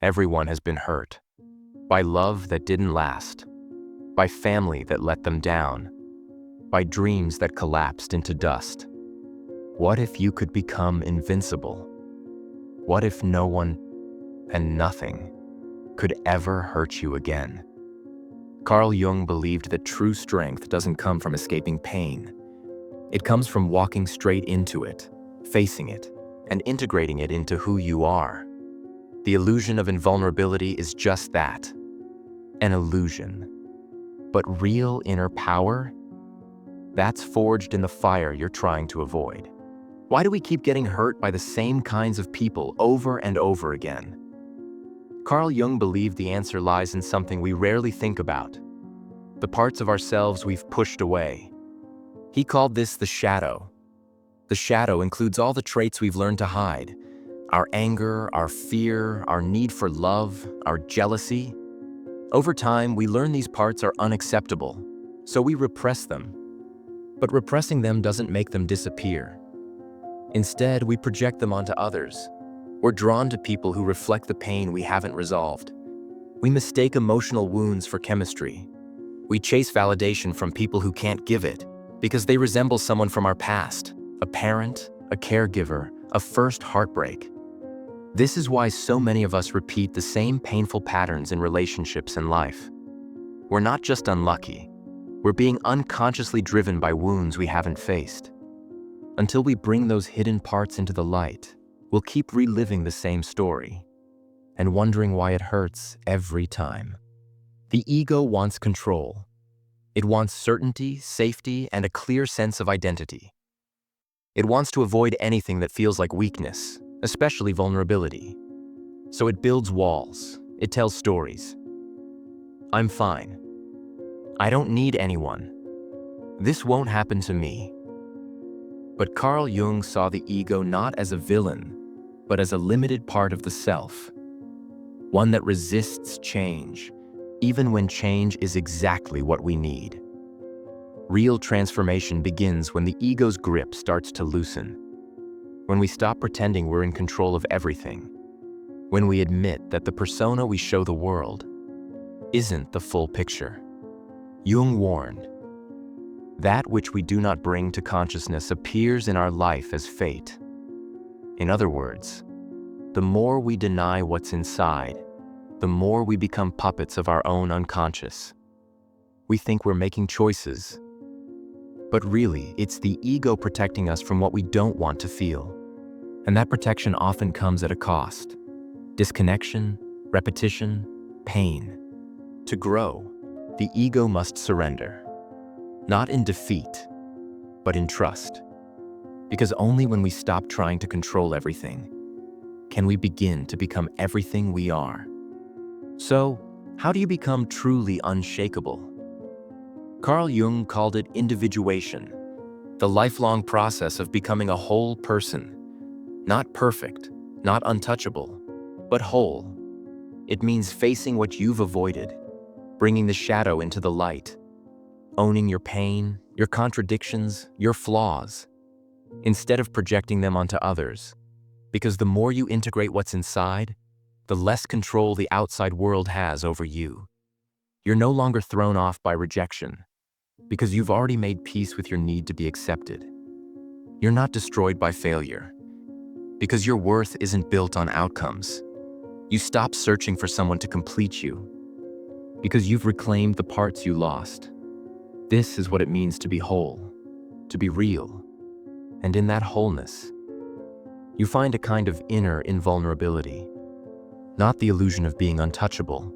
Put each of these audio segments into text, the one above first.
Everyone has been hurt. By love that didn't last. By family that let them down. By dreams that collapsed into dust. What if you could become invincible? What if no one and nothing could ever hurt you again? Carl Jung believed that true strength doesn't come from escaping pain. It comes from walking straight into it, facing it, and integrating it into who you are. The illusion of invulnerability is just that, an illusion. But real inner power? That's forged in the fire you're trying to avoid. Why do we keep getting hurt by the same kinds of people over and over again? Carl Jung believed the answer lies in something we rarely think about, the parts of ourselves we've pushed away. He called this the shadow. The shadow includes all the traits we've learned to hide, our anger, our fear, our need for love, our jealousy. Over time, we learn these parts are unacceptable, so we repress them. But repressing them doesn't make them disappear. Instead, we project them onto others. We're drawn to people who reflect the pain we haven't resolved. We mistake emotional wounds for chemistry. We chase validation from people who can't give it because they resemble someone from our past, a parent, a caregiver, a first heartbreak. This is why so many of us repeat the same painful patterns in relationships and life. We're not just unlucky. We're being unconsciously driven by wounds we haven't faced. Until we bring those hidden parts into the light, we'll keep reliving the same story and wondering why it hurts every time. The ego wants control. It wants certainty, safety, and a clear sense of identity. It wants to avoid anything that feels like weakness, especially vulnerability. So it builds walls. It tells stories. I'm fine. I don't need anyone. This won't happen to me. But Carl Jung saw the ego not as a villain, but as a limited part of the self. One that resists change, even when change is exactly what we need. Real transformation begins when the ego's grip starts to loosen. When we stop pretending we're in control of everything. When we admit that the persona we show the world isn't the full picture. Jung warned, that which we do not bring to consciousness appears in our life as fate. In other words, the more we deny what's inside, the more we become puppets of our own unconscious. We think we're making choices, but really it's the ego protecting us from what we don't want to feel. And that protection often comes at a cost. Disconnection, repetition, pain. To grow, the ego must surrender. Not in defeat, but in trust. Because only when we stop trying to control everything can we begin to become everything we are. So, how do you become truly unshakable? Carl Jung called it individuation, the lifelong process of becoming a whole person. Not perfect, not untouchable, but whole. It means facing what you've avoided, bringing the shadow into the light, owning your pain, your contradictions, your flaws, instead of projecting them onto others. Because the more you integrate what's inside, the less control the outside world has over you. You're no longer thrown off by rejection, because you've already made peace with your need to be accepted. You're not destroyed by failure, because your worth isn't built on outcomes. You stop searching for someone to complete you, because you've reclaimed the parts you lost. This is what it means to be whole, to be real. And in that wholeness, you find a kind of inner invulnerability. Not the illusion of being untouchable,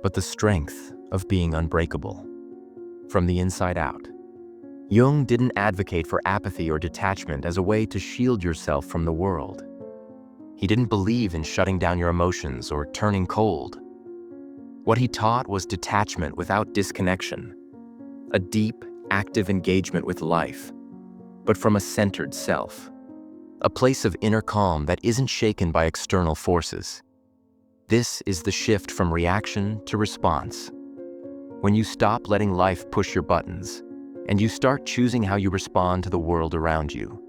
but the strength of being unbreakable. From the inside out. Jung didn't advocate for apathy or detachment as a way to shield yourself from the world. He didn't believe in shutting down your emotions or turning cold. What he taught was detachment without disconnection. A deep, active engagement with life, but from a centered self. A place of inner calm that isn't shaken by external forces. This is the shift from reaction to response. When you stop letting life push your buttons, and you start choosing how you respond to the world around you.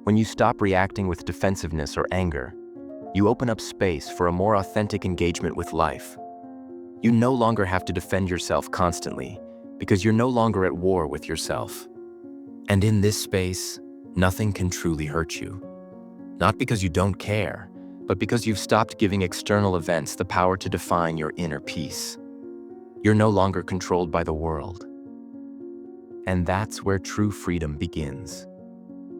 When you stop reacting with defensiveness or anger, You open up space for a more authentic engagement with life. You no longer have to defend yourself constantly because you're no longer at war with yourself. And in this space, nothing can truly hurt you. Not because you don't care, but because you've stopped giving external events the power to define your inner peace. You're no longer controlled by the world. And that's where true freedom begins.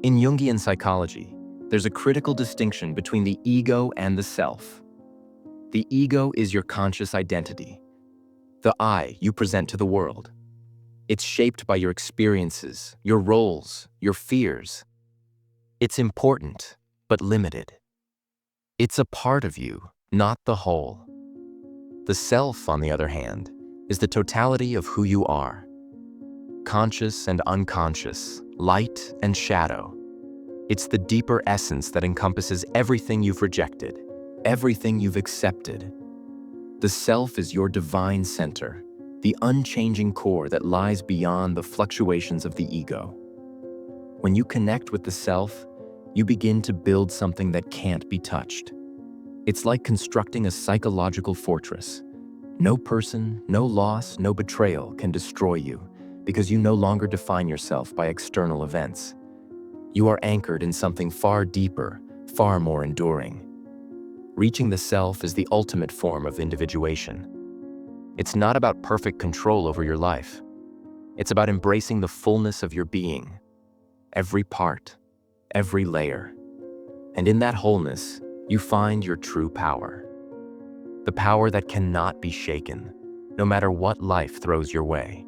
In Jungian psychology, there's a critical distinction between the ego and the self. The ego is your conscious identity, the I you present to the world. It's shaped by your experiences, your roles, your fears. It's important, but limited. It's a part of you, not the whole. The self, on the other hand, is the totality of who you are. Conscious and unconscious, light and shadow. It's the deeper essence that encompasses everything you've rejected, everything you've accepted. The self is your divine center, the unchanging core that lies beyond the fluctuations of the ego. When you connect with the self, you begin to build something that can't be touched. It's like constructing a psychological fortress. No person, no loss, no betrayal can destroy you because you no longer define yourself by external events. You are anchored in something far deeper, far more enduring. Reaching the self is the ultimate form of individuation. It's not about perfect control over your life. It's about embracing the fullness of your being, every part, every layer. And in that wholeness, you find your true power. The power that cannot be shaken, no matter what life throws your way.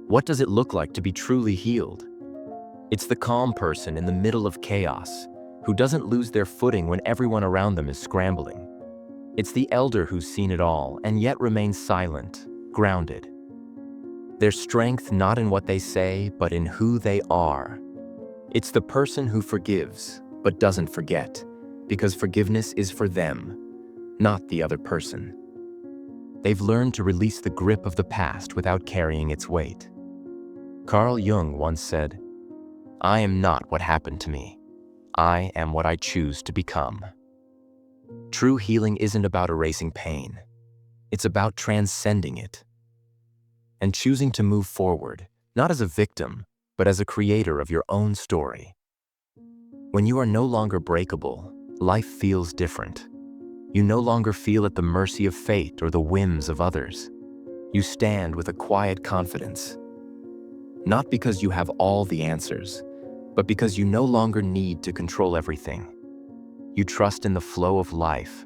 What does it look like to be truly healed? It's the calm person in the middle of chaos, who doesn't lose their footing when everyone around them is scrambling. It's the elder who's seen it all and yet remains silent, grounded. Their strength not in what they say, but in who they are. It's the person who forgives, but doesn't forget, because forgiveness is for them, not the other person. They've learned to release the grip of the past without carrying its weight. Carl Jung once said, "I am not what happened to me. I am what I choose to become." True healing isn't about erasing pain. It's about transcending it and choosing to move forward, not as a victim, but as a creator of your own story. When you are no longer breakable, life feels different. You no longer feel at the mercy of fate or the whims of others. You stand with a quiet confidence. Not because you have all the answers, but because you no longer need to control everything. You trust in the flow of life,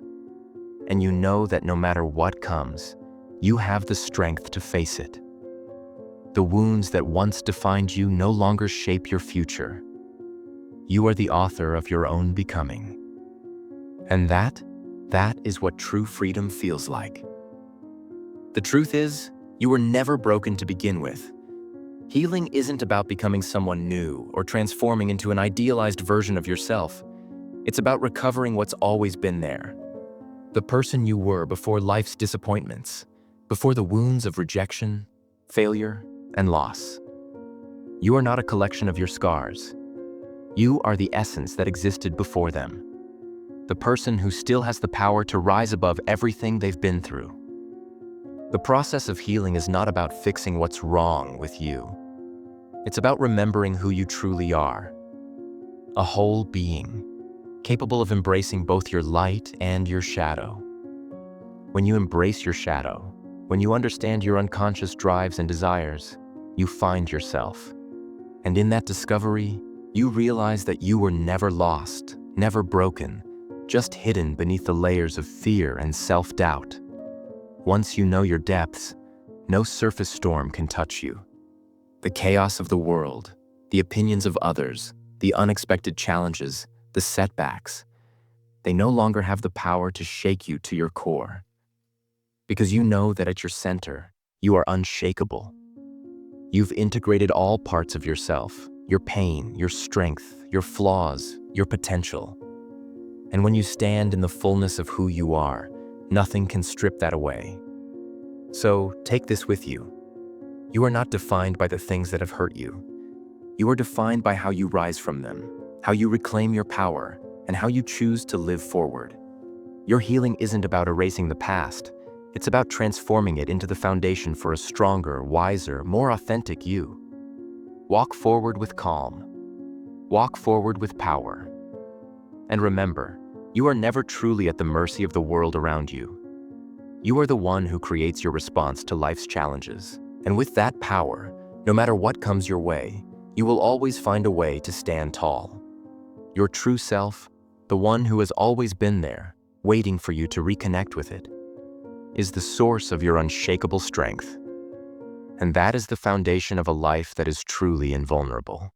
and you know that no matter what comes, you have the strength to face it. The wounds that once defined you no longer shape your future. You are the author of your own becoming. And that is what true freedom feels like. The truth is, you were never broken to begin with. Healing isn't about becoming someone new or transforming into an idealized version of yourself. It's about recovering what's always been there. The person you were before life's disappointments, before the wounds of rejection, failure, and loss. You are not a collection of your scars. You are the essence that existed before them. The person who still has the power to rise above everything they've been through. The process of healing is not about fixing what's wrong with you. It's about remembering who you truly are. A whole being, capable of embracing both your light and your shadow. When you embrace your shadow, when you understand your unconscious drives and desires, you find yourself. And in that discovery, you realize that you were never lost, never broken, just hidden beneath the layers of fear and self-doubt. Once you know your depths, no surface storm can touch you. The chaos of the world, the opinions of others, the unexpected challenges, the setbacks, they no longer have the power to shake you to your core. Because you know that at your center, you are unshakable. You've integrated all parts of yourself, your pain, your strength, your flaws, your potential. And when you stand in the fullness of who you are, nothing can strip that away. So take this with you. You are not defined by the things that have hurt you. You are defined by how you rise from them, how you reclaim your power, and how you choose to live forward. Your healing isn't about erasing the past. It's about transforming it into the foundation for a stronger, wiser, more authentic you. Walk forward with calm. Walk forward with power. And remember, you are never truly at the mercy of the world around you. You are the one who creates your response to life's challenges. And with that power, no matter what comes your way, you will always find a way to stand tall. Your true self, the one who has always been there, waiting for you to reconnect with it, is the source of your unshakable strength. And that is the foundation of a life that is truly invulnerable.